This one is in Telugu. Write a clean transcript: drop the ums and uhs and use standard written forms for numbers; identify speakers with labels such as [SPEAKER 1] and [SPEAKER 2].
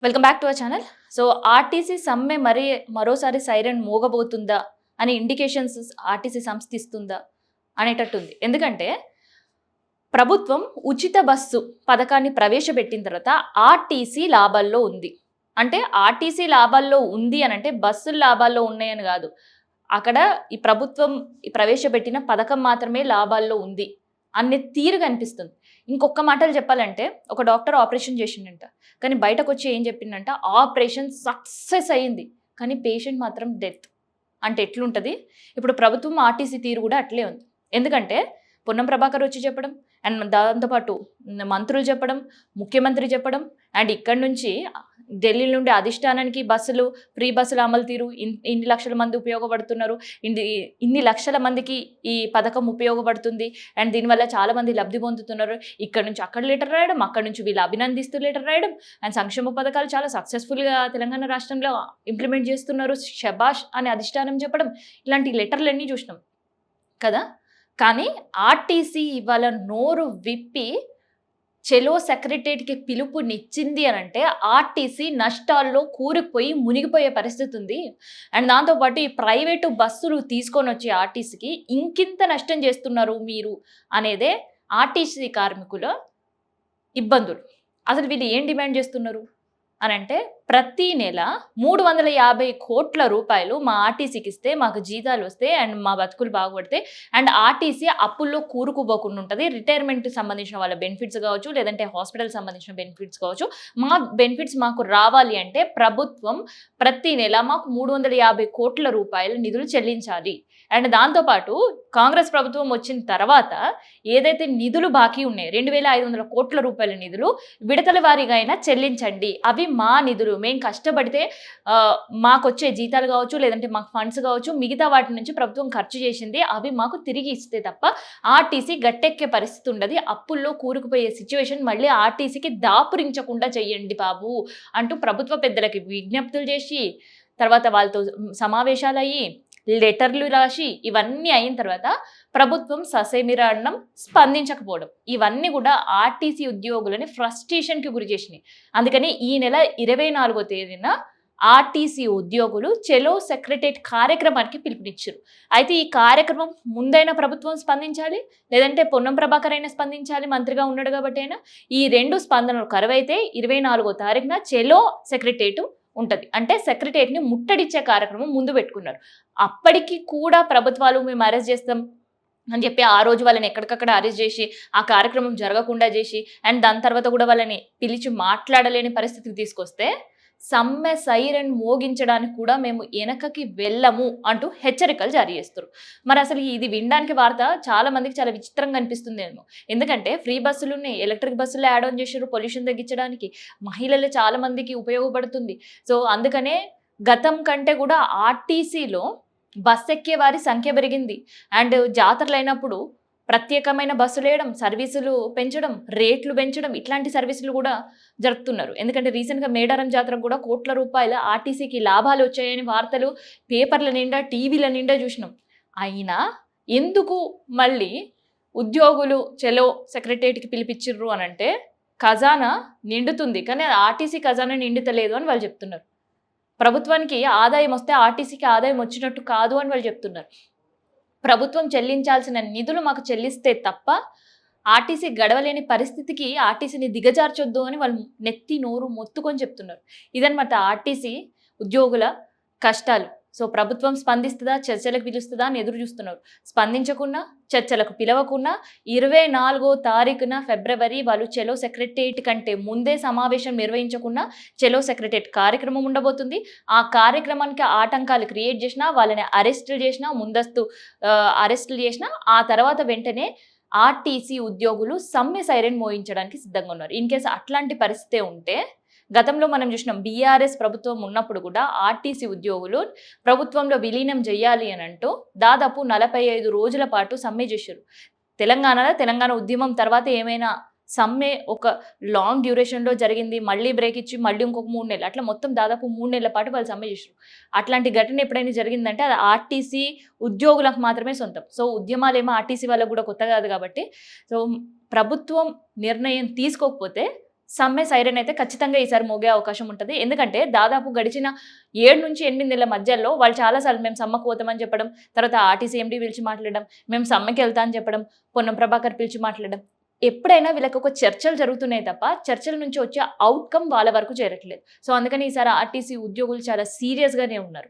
[SPEAKER 1] Welcome back to our channel. So, RTC సమ్మె మరోసారి సైరన్ మోగబోతుందా అనే ఇండికేషన్స్ ఆర్టీసీ సంస్థ ఇస్తుందా అనేటట్టుంది. ఎందుకంటే ప్రభుత్వం ఉచిత బస్సు పథకాన్ని ప్రవేశపెట్టిన తర్వాత ఆర్టీసీ లాభాల్లో ఉంది. అంటే ఆర్టీసీ లాభాల్లో ఉంది అనంటే బస్సులు లాభాల్లో ఉన్నాయని గాదు. అక్కడ ఈ ప్రభుత్వం ప్రవేశపెట్టిన పథకం మాత్రమే లాభాల్లో ఉంది అనే తీరు కనిపిస్తుంది. ఇంకొక్క మాటలో చెప్పాలంటే ఒక డాక్టర్ ఆపరేషన్ చేసిండంట. కానీ బయటకొచ్చి ఏం చెప్పిండంట, ఆపరేషన్ సక్సెస్ అయింది. కానీ పేషెంట్ మాత్రం డెత్. అంటే ఎట్లుంటది? ఇప్పుడు ప్రభుత్వం ఆర్టీసీ తీరు కూడా అట్లే ఉంది. ఎందుకంటే పొన్నం ప్రభాకర్ వచ్చి చెప్పడం, అండ్ దాంతో పాటు మంత్రులు చెప్పడం, ముఖ్యమంత్రి చెప్పడం, అండ్ ఇక్కడి నుంచి ఢిల్లీ నుండి అధిష్టానానికి బస్సులు ఫ్రీ బస్సులు అమలు తీరు ఇన్ని లక్షల మంది ఉపయోగపడుతున్నారు, ఇన్ని లక్షల మందికి ఈ పథకం ఉపయోగపడుతుంది, అండ్ దీనివల్ల చాలా మంది లబ్ధి పొందుతున్నారు. ఇక్కడ నుంచి అక్కడ లెటర్ రాయడం, అక్కడ నుంచి వీళ్ళు అభినందిస్తూ లెటర్ రాయడం, అండ్ సంక్షేమ పథకాలు చాలా సక్సెస్ఫుల్గా తెలంగాణ రాష్ట్రంలో ఇంప్లిమెంట్ చేస్తున్నారు, శబాష్ అని అధిష్టానం చెప్పడం, ఇలాంటి లెటర్లన్నీ చూసినాం కదా. కానీ ఆర్టీసీ ఇవాళ నోరు విప్పి చెలో సెక్రటేరియట్‌కి పిలుపునిచ్చింది అనంటే ఆర్టీసీ నష్టాల్లో కూరుకుపోయి మునిగిపోయే పరిస్థితి ఉంది. అండ్ దాంతో పాటు ఈ ప్రైవేటు బస్సులు తీసుకొనొచ్చి ఆర్టీసీకి ఇంకింత నష్టం చేస్తున్నారు మీరు అనేదే ఆర్టీసీ కార్మికుల ఇబ్బందులు. అసలు వీళ్ళు ఏం డిమాండ్ చేస్తున్నారు అనంటే, ప్రతి నెల 350 కోట్ల రూపాయలు మా ఆర్టీసీకి ఇస్తే మాకు జీతాలు వస్తాయి, అండ్ మా బతుకులు బాగుపడతాయి, అండ్ ఆర్టీసీ అప్పుల్లో కూరుకుపోకుండా ఉంటుంది. రిటైర్మెంట్‌కి సంబంధించిన వాళ్ళ బెనిఫిట్స్ కావచ్చు, లేదంటే హాస్పిటల్‌కి సంబంధించిన బెనిఫిట్స్ కావచ్చు, మా బెనిఫిట్స్ మాకు రావాలి అంటే ప్రభుత్వం ప్రతి నెల మాకు 350 కోట్ల రూపాయల నిధులు చెల్లించాలి. అండ్ దాంతో పాటు కాంగ్రెస్ ప్రభుత్వం వచ్చిన తర్వాత ఏదైతే నిధులు బాకీ ఉన్నాయో 2,500 కోట్ల రూపాయల నిధులు విడతల వారీగా అయినా చెల్లించండి. అవి మా నిధులు. మేము కష్టపడితే మాకొచ్చే జీతాలు కావచ్చు, లేదంటే మాకు ఫండ్స్ కావచ్చు, మిగతా వాటి నుంచి ప్రభుత్వం ఖర్చు చేసింది అవి మాకు తిరిగి ఇస్తే తప్ప ఆర్టీసీ గట్టెక్కే పరిస్థితి ఉండదు. అప్పుల్లో కూరుకుపోయే సిచ్యువేషన్ మళ్ళీ ఆర్టీసీకి దాపురించకుండా చెయ్యండి బాబు అంటూ ప్రభుత్వ పెద్దలకి విజ్ఞప్తులు చేసి, తర్వాత వాళ్ళతో సమావేశాలయ్యి, లెటర్లు రాసి, ఇవన్నీ అయిన తర్వాత ప్రభుత్వం ససేమిరా అనడం, స్పందించకపోవడం, ఇవన్నీ కూడా ఆర్టీసీ ఉద్యోగులని ఫ్రస్ట్రేషన్‌కి గురి చేసినాయి. అందుకని ఈ నెల 24వ తేదీన ఆర్టీసీ ఉద్యోగులు చెలో సెక్రటేరియట్ కార్యక్రమానికి పిలుపునిచ్చారు. అయితే ఈ కార్యక్రమం ముందైనా ప్రభుత్వం స్పందించాలి, లేదంటే పొన్నం ప్రభాకర్ అయినా స్పందించాలి, మంత్రిగా ఉన్నాడు కాబట్టి అయినా. ఈ 2 స్పందనలు కరువైతే 24వ తారీఖున చెలో సెక్రటేరియట్ ఉంటది. అంటే సెక్రటేరియట్‌ని ముట్టడిచ్చే కార్యక్రమం ముందు పెట్టుకున్నారు. అప్పటికి కూడా ప్రభుత్వాలు మేము అరెస్ట్ చేస్తాం అని చెప్పి ఆ రోజు వాళ్ళని ఎక్కడికక్కడ అరెస్ట్ చేసి, ఆ కార్యక్రమం జరగకుండా చేసి, అండ్ దాని తర్వాత కూడా వాళ్ళని పిలిచి మాట్లాడలేని పరిస్థితికి తీసుకొస్తే, సమ్మె సైరన్ మోగించడానికి కూడా మేము ఎనకకి వెళ్ళము అంటూ హెచ్చరికలు జారీ చేస్తారు. మరి అసలు ఇది వినడానికి వార్త చాలా మందికి చాలా విచిత్రంగా అనిపిస్తుందేమో. ఎందుకంటే ఫ్రీ బస్సులున్నాయి, ఎలక్ట్రిక్ బస్సులు యాడ్ ఆన్ చేసారు పొల్యూషన్ తగ్గించడానికి, మహిళలు చాలా మందికి ఉపయోగపడుతుంది. సో అందుకనే గతం కంటే కూడా ఆర్టీసీలో బస్ ఎక్కే వారి సంఖ్య పెరిగింది. అండ్ జాతరలైనప్పుడు ప్రత్యేకమైన బస్సులేయడం, సర్వీసులు పెంచడం, రేట్లు పెంచడం, ఇట్లాంటి సర్వీసులు కూడా జరుపుతున్నారు. ఎందుకంటే రీసెంట్‌గా మేడారం జాతరకు కూడా కోట్ల రూపాయల ఆర్టీసీకి లాభాలు వచ్చాయని వార్తలు పేపర్ల నిండా, టీవీల నిండా చూసినాం. అయినా ఎందుకు మళ్ళీ ఉద్యోగులు చెలో సెక్రటేరియట్‌కి పిలిపిచ్చిర్రు అనంటే, ఖజానా నిండుతుంది. కానీ ఆర్టీసీ ఖజానా నిండుతలేదు అని వాళ్ళు చెప్తున్నారు. ప్రభుత్వానికి ఆదాయం వస్తే ఆర్టీసీకి ఆదాయం వచ్చినట్టు కాదు అని వాళ్ళు చెప్తున్నారు. ప్రభుత్వం చెల్లించాల్సిన నిధులు మాకు చెల్లిస్తే తప్ప ఆర్టీసీ గడవలేని పరిస్థితికి ఆర్టీసీని దిగజార్చొద్దు అని వాళ్ళు నెత్తి నోరు మొత్తుకొని చెప్తున్నారు. ఇదన్నమాట ఆర్టీసీ ఉద్యోగుల కష్టాలు. సో ప్రభుత్వం స్పందిస్తుందా, చర్చలకు పిలుస్తుందా అని ఎదురు చూస్తున్నారు. స్పందించకున్నా, చర్చలకు పిలవకున్నా 24వ తారీఖున ఫిబ్రవరి వాళ్ళు చెలో సెక్రటేరియట్ కంటే ముందే సమావేశం నిర్వహించకున్నా చెలో సెక్రటేరియట్ కార్యక్రమం ఉండబోతుంది. ఆ కార్యక్రమానికి ఆటంకాలు క్రియేట్ చేసినా, వాళ్ళని అరెస్టులు చేసినా, ముందస్తు అరెస్టులు చేసినా, ఆ తర్వాత వెంటనే ఆర్టీసీ ఉద్యోగులు సమ్మె సైరన్ మోగించడానికి సిద్ధంగా ఉన్నారు. ఇన్ కేసు అట్లాంటి పరిస్థితే ఉంటే, గతంలో మనం చూసినాం బీఆర్ఎస్ ప్రభుత్వం ఉన్నప్పుడు కూడా ఆర్టీసీ ఉద్యోగులు ప్రభుత్వంలో విలీనం చేయాలి అని అంటూ దాదాపు 45 రోజుల పాటు సమ్మె చేశారు. తెలంగాణలో తెలంగాణ ఉద్యమం తర్వాత ఏమైనా సమ్మె ఒక లాంగ్ డ్యూరేషన్‌లో జరిగింది. మళ్ళీ బ్రేక్ ఇచ్చి మళ్ళీ ఇంకొక 3 నెలలు అట్లా మొత్తం దాదాపు 3 నెలల పాటు వాళ్ళు సమ్మె చేశారు. అట్లాంటి ఘటన ఎప్పుడైనా జరిగిందంటే అది ఆర్టీసీ ఉద్యోగులకు మాత్రమే సొంతం. సో ఉద్యమాలేమో ఆర్టీసీ వాళ్ళకి కూడా కొత్త కాదు కాబట్టి, సో ప్రభుత్వం నిర్ణయం తీసుకోకపోతే సమ్మె సైరన్ అయితే ఖచ్చితంగా ఈసారి మోగే అవకాశం ఉంటది. ఎందుకంటే దాదాపు గడిచిన 7-8 నెలల మధ్యలో వాళ్ళు చాలా సార్లు మేము సమ్మెకు పోతామని చెప్పడం, తర్వాత ఆర్టీసీ ఎండీ పిలిచి మాట్లాడడం, మేము సమ్మెకెళ్తా అని చెప్పడం, పొన్నం ప్రభాకర్ పిలిచి మాట్లాడడం. ఎప్పుడైనా వీళ్ళకొక చర్చలు జరుగుతున్నాయి తప్ప, చర్చల నుంచి వచ్చే ఔట్‌కమ్ వాళ్ళ వరకు చేరట్లేదు. సో, అందుకని ఈసారి ఆర్టీసీ ఉద్యోగులు చాలా సీరియస్‌గానే ఉన్నారు.